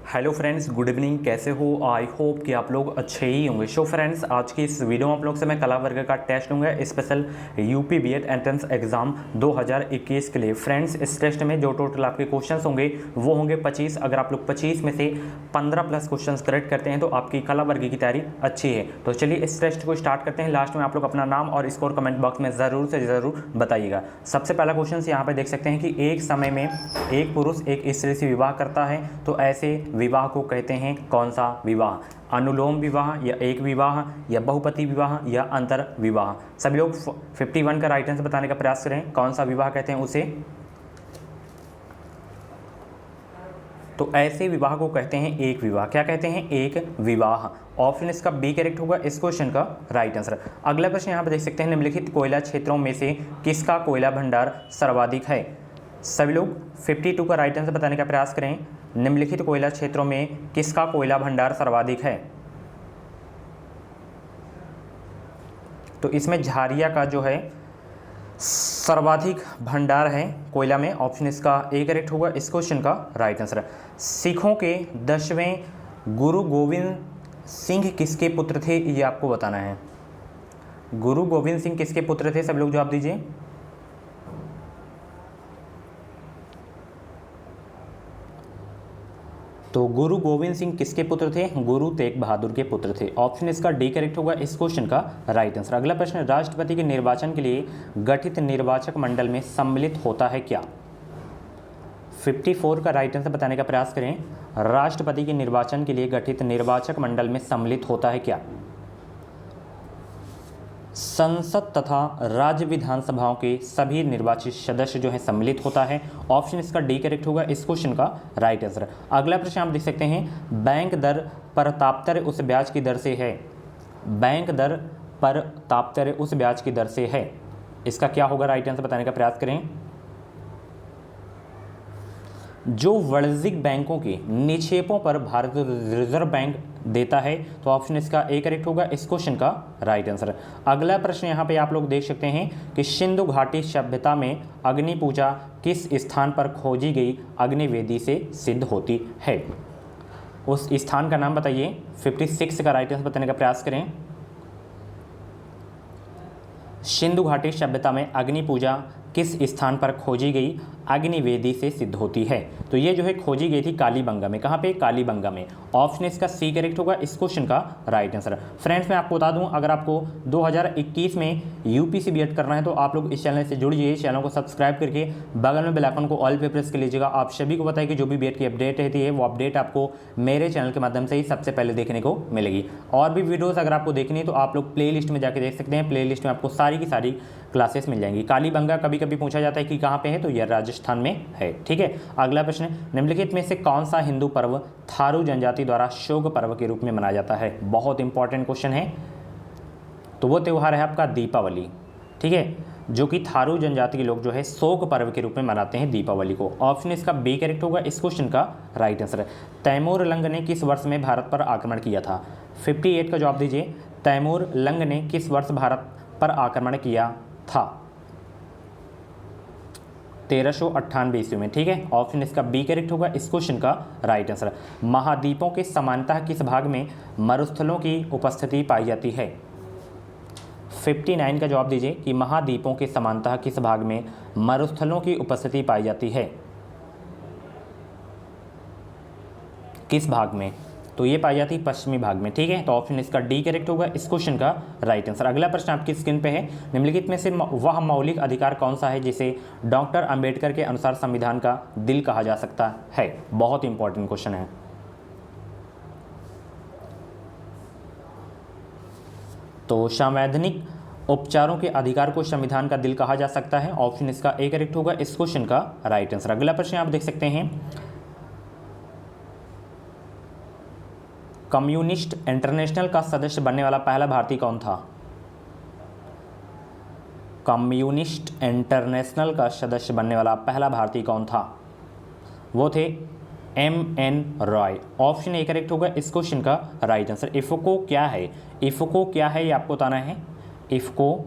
Hello friends, good evening. कैसे हो? I hope कि आप लोग अच्छे ही होंगे। सो फ्रेंड्स, आज की इस वीडियो में आप लोग से मैं कला वर्ग का टेस्ट लूँगा, special UP BEd entrance exam 2021 के लिए। फ्रेंड्स, इस टेस्ट में जो टोटल आपके क्वेश्चंस होंगे वो होंगे 25। अगर आप लोग 25 में से 15 प्लस क्वेश्चंस करेक्ट करते हैं तो आपकी कला वर्ग की तैयारी अच्छी है। तो चलिए इस टेस्ट को स्टार्ट करते हैं। लास्ट में आप लोग अपना नाम और स्कोर कमेंट बॉक्स में ज़रूर से ज़रूर बताइएगा। सबसे पहला क्वेश्चन यहाँ पर देख सकते हैं कि एक समय में एक पुरुष एक स्त्री से विवाह करता है तो ऐसे विवाह को कहते हैं कौन सा विवाह? अनुलोम विवाह, या एक विवाह, या बहुपति विवाह, या अंतर विवाह? सभी लोग 51 का राइट आंसर बताने का प्रयास करें। कौन सा विवाह कहते हैं उसे? तो ऐसे विवाह को कहते हैं एक विवाह। क्या कहते हैं? एक विवाह। ऑप्शन इसका बी करेक्ट होगा इस क्वेश्चन का राइट आंसर। अगला प्रश्न यहाँ पर देख सकते हैं, निम्नलिखित कोयला क्षेत्रों में से किसका कोयला भंडार सर्वाधिक है? सभी लोग 52 का राइट आंसर बताने का प्रयास करें। निम्नलिखित कोयला क्षेत्रों में किसका कोयला भंडार सर्वाधिक है? तो इसमें झारिया का जो है सर्वाधिक भंडार है कोयला में। ऑप्शन इसका ए करेक्ट होगा इस क्वेश्चन का राइट आंसर। सिखों के 10वें गुरु गोविंद सिंह किसके पुत्र थे? ये आपको बताना है। गुरु गोविंद सिंह किसके पुत्र थे? सब लोग जवाब दीजिए। तो गुरु गोविंद सिंह किसके पुत्र थे? गुरु तेग बहादुर के पुत्र थे। ऑप्शन इसका डी करेक्ट होगा इस क्वेश्चन का राइट आंसर। अगला प्रश्न, राष्ट्रपति के निर्वाचन के लिए गठित निर्वाचक मंडल में सम्मिलित होता है क्या? 54 का राइट आंसर बताने का प्रयास करें। राष्ट्रपति के निर्वाचन के लिए गठित निर्वाचक मंडल में सम्मिलित होता है क्या? संसद तथा राज्य विधानसभाओं के सभी निर्वाचित सदस्य जो है सम्मिलित होता है। ऑप्शन इसका डी करेक्ट होगा इस क्वेश्चन का राइट आंसर। अगला प्रश्न आप देख सकते हैं, बैंक दर पर तापत्र उस ब्याज की दर से है। बैंक दर पर तापत्र उस ब्याज की दर से है। इसका क्या होगा? राइट आंसर बताने का प्रयास करें। जो वाणिज्यिक बैंकों के निक्षेपों पर भारतीय रिजर्व बैंक देता है। तो ऑप्शन इसका ए करेक्ट होगा इस क्वेश्चन का राइट आंसर। अगला प्रश्न यहाँ पे आप लोग देख सकते हैं कि सिंधु घाटी सभ्यता में अग्नि पूजा किस स्थान पर खोजी गई अग्नि वेदी से सिद्ध होती है? उस स्थान का नाम बताइए। 56 का राइट आंसर बताने का प्रयास करें। सिंधु घाटी सभ्यता में अग्नि पूजा किस स्थान पर खोजी गई अग्नि वेदी से सिद्ध होती है? तो ये जो है खोजी गई थी कालीबंगा में। कहाँ पे? कालीबंगा में। ऑप्शन इसका सी करेक्ट होगा इस क्वेश्चन का राइट आंसर। फ्रेंड्स, मैं आपको बता दूं, अगर आपको 2021 में यूपीसी बीएड करना है तो आप लोग इस चैनल से जुड़िए। चैनल को सब्सक्राइब करके बगल में बेल आइकन को ऑल पे प्रेस कर लीजिएगा। आप सभी को बताइए कि जो भी बीएड की अपडेट रहती है वो अपडेट आपको मेरे चैनल के माध्यम से ही सबसे पहले देखने को मिलेगी। और भी वीडियोज़ अगर आपको देखनी है तो आप लोग प्ले लिस्ट में जाकर देख सकते हैं। प्ले लिस्ट में आपको सारी की सारी क्लासेस मिल जाएंगी। कालीबंगा कभी कभी पूछा जाता है कि कहाँ पे है, तो यह राजस्थान में है। ठीक है। अगला प्रश्न, निम्नलिखित में से कौन सा हिंदू पर्व थारू जनजाति द्वारा शोक पर्व के रूप में मनाया जाता है? बहुत इंपॉर्टेंट क्वेश्चन है। तो वो त्यौहार है आपका दीपावली। ठीक है, जो कि थारू जनजाति के लोग जो है शोक पर्व के रूप में मनाते हैं दीपावली को। ऑप्शन इसका बी करेक्ट होगा इस क्वेश्चन का राइट आंसर। तैमूर लंग ने किस वर्ष में भारत पर आक्रमण किया था? 58 का जवाब दीजिए। तैमूर लंग ने किस वर्ष भारत पर आक्रमण किया था? 1398 ईस्वी में। ठीक है, ऑप्शन इसका बी करेक्ट होगा इस क्वेश्चन का राइट आंसर। महाद्वीपों के समानतः किस भाग में मरुस्थलों की उपस्थिति पाई जाती है? 59 का जवाब दीजिए कि महाद्वीपों के समानतः किस भाग में मरुस्थलों की उपस्थिति पाई जाती है? किस भाग में? तो ये पाई जाती है पश्चिमी भाग में। ठीक है, तो ऑप्शन इसका डी करेक्ट होगा इस क्वेश्चन का राइट आंसर। अगला प्रश्न आपकी स्क्रीन पे है, निम्नलिखित में से वह मौलिक अधिकार कौन सा है जिसे डॉक्टर अंबेडकर के अनुसार संविधान का दिल कहा जा सकता है? बहुत इंपॉर्टेंट क्वेश्चन है। तो संवैधानिक उपचारों के अधिकार को संविधान का दिल कहा जा सकता है। ऑप्शन इसका ए करेक्ट होगा इस क्वेश्चन का राइट आंसर। अगला प्रश्न आप देख सकते हैं, कम्युनिस्ट इंटरनेशनल का सदस्य बनने वाला पहला भारतीय कौन था? कम्युनिस्ट इंटरनेशनल का सदस्य बनने वाला पहला भारतीय कौन था? वो थे MN Roy. Option A correct होगा इस क्वेश्चन का राइट आंसर। इफको क्या है? इफको क्या है ये आपको बताना है। इफको,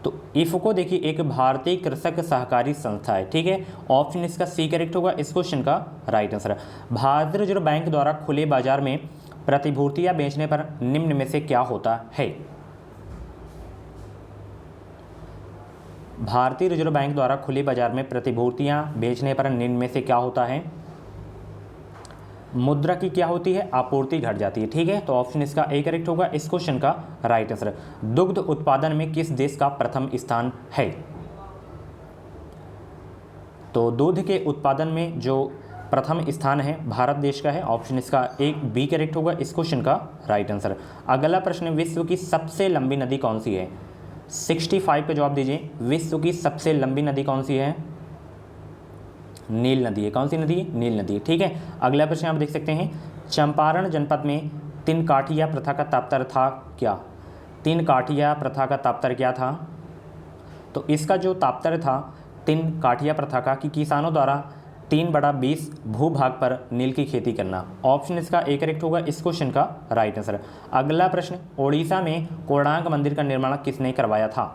तो इफको देखिए एक भारतीय कृषक सहकारी संस्था है, ठीक है। ऑप्शन इसका सी करेक्ट होगा इस क्वेश्चन का राइट आंसर। भारतीय रिजर्व बैंक द्वारा खुले बाजार में प्रतिभूतियां बेचने पर निम्न में से क्या होता है? भारतीय रिजर्व बैंक द्वारा खुले बाजार में प्रतिभूतियां बेचने पर निम्न में से क्या होता है? मुद्रा की क्या होती है? आपूर्ति घट जाती है, ठीक है। तो ऑप्शन इसका ए करेक्ट होगा इस क्वेश्चन का राइट आंसर। दुग्ध उत्पादन में किस देश का प्रथम स्थान है? तो दूध के उत्पादन में जो प्रथम स्थान है भारत देश का है। ऑप्शन इसका एक बी करेक्ट होगा इस क्वेश्चन का राइट आंसर। अगला प्रश्न, विश्व की सबसे लंबी नदी कौन सी है? 65 का जवाब दीजिए। विश्व की सबसे लंबी नदी कौन सी है? नील नदी है। कौन सी नदी है? नील नदी है, ठीक है। अगला प्रश्न आप देख सकते हैं, चंपारण जनपद में तीन काठिया प्रथा का तात्पर्य था क्या? तीन काठिया प्रथा का तात्पर्य क्या था? तो इसका जो तात्पर्य था तीन काठिया प्रथा का कि किसानों द्वारा 3/20 भूभाग पर नील की खेती करना। ऑप्शन इसका ए करेक्ट होगा इस क्वेश्चन का राइट आंसर। अगला प्रश्न, ओडिशा में कोणार्क मंदिर का निर्माण किसने करवाया था?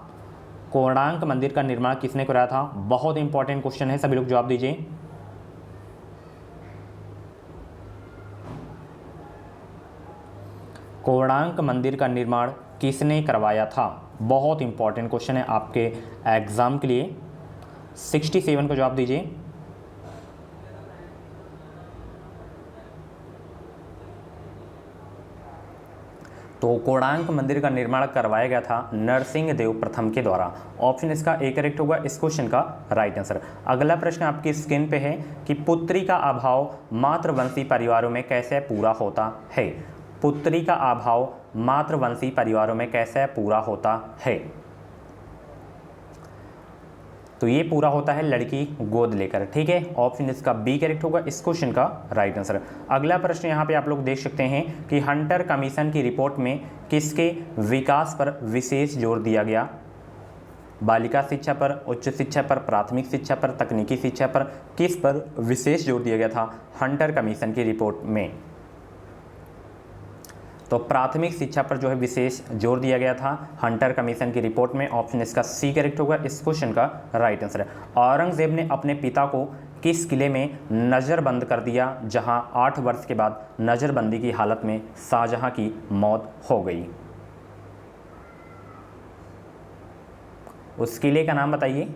कोणार्क मंदिर का निर्माण किसने कराया था? बहुत इंपॉर्टेंट क्वेश्चन है, सभी लोग जवाब दीजिए। कोणार्क मंदिर का निर्माण किसने करवाया था? बहुत इंपॉर्टेंट क्वेश्चन है आपके एग्जाम के लिए। 67 का जवाब दीजिए। तो कोणार्क मंदिर का निर्माण करवाया गया था नरसिंह देव प्रथम के द्वारा। ऑप्शन इसका ए करेक्ट होगा इस क्वेश्चन का राइट आंसर। अगला प्रश्न आपकी स्क्रीन पे है कि पुत्री का अभाव मातृवंशी परिवारों में कैसे पूरा होता है? पुत्री का अभाव मातृवंशी परिवारों में कैसे पूरा होता है? तो ये पूरा होता है लड़की गोद लेकर, ठीक है। ऑप्शन इसका बी करेक्ट होगा इस क्वेश्चन का राइट आंसर। अगला प्रश्न यहाँ पे आप लोग देख सकते हैं कि हंटर कमीशन की रिपोर्ट में किसके विकास पर विशेष जोर दिया गया? बालिका शिक्षा पर, उच्च शिक्षा पर, प्राथमिक शिक्षा पर, तकनीकी शिक्षा पर, किस पर विशेष जोर दिया गया था हंटर कमीशन की रिपोर्ट में? तो प्राथमिक शिक्षा पर जो है विशेष जोर दिया गया था हंटर कमीशन की रिपोर्ट में। ऑप्शन इसका सी करेक्ट होगा इस क्वेश्चन का राइट आंसर। औरंगजेब ने अपने पिता को किस किले में नज़रबंद कर दिया जहां 8 वर्ष के बाद नज़रबंदी की हालत में शाहजहां की मौत हो गई? उस किले का नाम बताइए।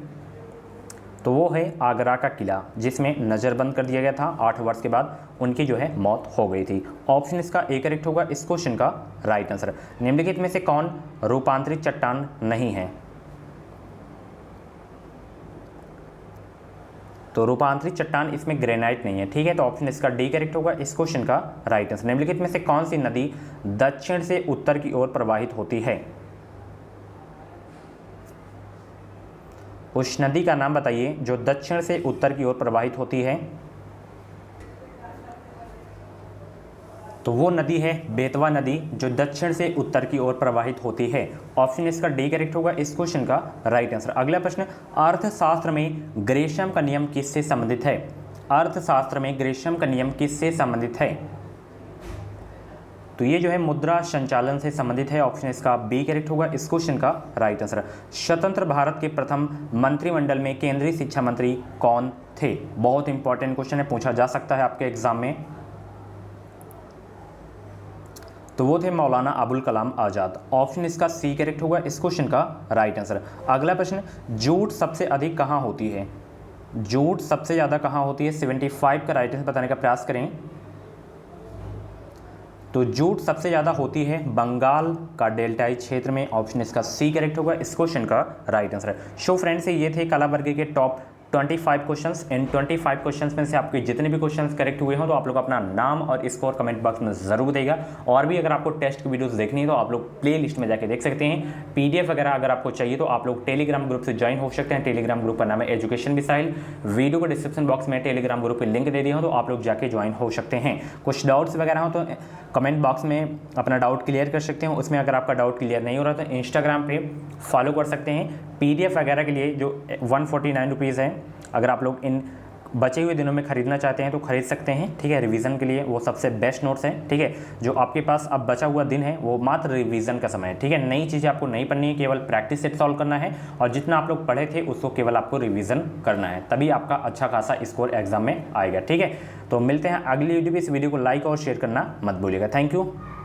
तो वो है आगरा का किला, जिसमें नज़रबंद कर दिया गया था। 8 वर्ष के बाद उनकी जो है मौत हो गई थी। ऑप्शन इसका ए करेक्ट होगा इस क्वेश्चन का राइट आंसर। निम्नलिखित में से कौन रूपांतरित चट्टान नहीं है? तो रूपांतरित चट्टान इसमें ग्रेनाइट नहीं है, ठीक है। तो ऑप्शन इसका डी करेक्ट होगा इस क्वेश्चन का राइट आंसर। निम्नलिखित में से कौन सी नदी दक्षिण से उत्तर की ओर प्रवाहित होती है? उस नदी का नाम बताइए जो दक्षिण से उत्तर की ओर प्रवाहित होती है। तो वो नदी है बेतवा नदी, जो दक्षिण से उत्तर की ओर प्रवाहित होती है। ऑप्शन इसका डी करेक्ट होगा इस क्वेश्चन का राइट आंसर। अगला प्रश्न, अर्थशास्त्र में ग्रेशम का नियम किससे संबंधित है? अर्थशास्त्र में ग्रेशम का नियम किससे संबंधित है? तो ये जो है मुद्रा संचालन से संबंधित है। ऑप्शन इसका बी करेक्ट होगा इस क्वेश्चन का राइट आंसर। स्वतंत्र भारत के प्रथम मंत्रिमंडल में केंद्रीय शिक्षा मंत्री कौन थे? बहुत इंपॉर्टेंट क्वेश्चन है, पूछा जा सकता है आपके एग्जाम में। तो वो थे मौलाना अबुल कलाम आज़ाद। ऑप्शन इसका सी करेक्ट होगा इस क्वेश्चन का राइट आंसर। अगला प्रश्न, जूट सबसे अधिक कहाँ होती है? जूट सबसे ज़्यादा कहाँ होती है? 75 का राइट आंसर बताने का प्रयास करें। तो जूट सबसे ज़्यादा होती है बंगाल का डेल्टाई क्षेत्र में। ऑप्शन इसका सी करेक्ट होगा इस क्वेश्चन का राइट आंसर। सो फ्रेंड्स, ये थे कला वर्ग के टॉप 25 क्वेश्चंस। इन 25 क्वेश्चंस में से आपके जितने भी क्वेश्चंस करेक्ट हुए हो तो आप लोग अपना नाम और स्कोर कमेंट बॉक्स में ज़रूर देगा। और भी अगर आपको टेस्ट की वीडियोस देखनी है तो आप लोग प्ले लिस्ट में जाके देख सकते हैं। PDF वगैरह अगर आपको चाहिए तो आप लोग टेलीग्राम ग्रुप से ज्वाइन हो सकते हैं। टेलीग्राम ग्रुप का नाम है एजुकेशन मिसाइल। वीडियो को डिस्क्रिप्शन बॉक्स में टेलीग्राम ग्रुप की लिंक दे दिया हो तो आप लोग जाके ज्वाइन हो सकते हैं। कुछ डाउट्स वगैरह हो तो कमेंट बॉक्स में अपना डाउट क्लियर कर सकते हैं। उसमें अगर आपका डाउट क्लियर नहीं हो रहा तो इंस्टाग्राम पे फॉलो कर सकते हैं। PDF वगैरह के लिए जो 149 रुपीज़ है, अगर आप लोग इन बचे हुए दिनों में खरीदना चाहते हैं तो खरीद सकते हैं, ठीक है। रिवीजन के लिए वो सबसे बेस्ट नोट्स हैं, ठीक है। जो आपके पास अब बचा हुआ दिन है वो मात्र रिवीजन का समय है, ठीक है। नई चीज़ें आपको नहीं पढ़नी है, केवल प्रैक्टिस सेट सॉल्व करना है और जितना आप लोग पढ़े थे उसको केवल आपको रिवीजन करना है, तभी आपका अच्छा खासा स्कोर एग्जाम में आएगा, ठीक है। तो मिलते हैं अगली वीडियो में। इस वीडियो को लाइक और शेयर करना मत भूलिएगा। Thank you.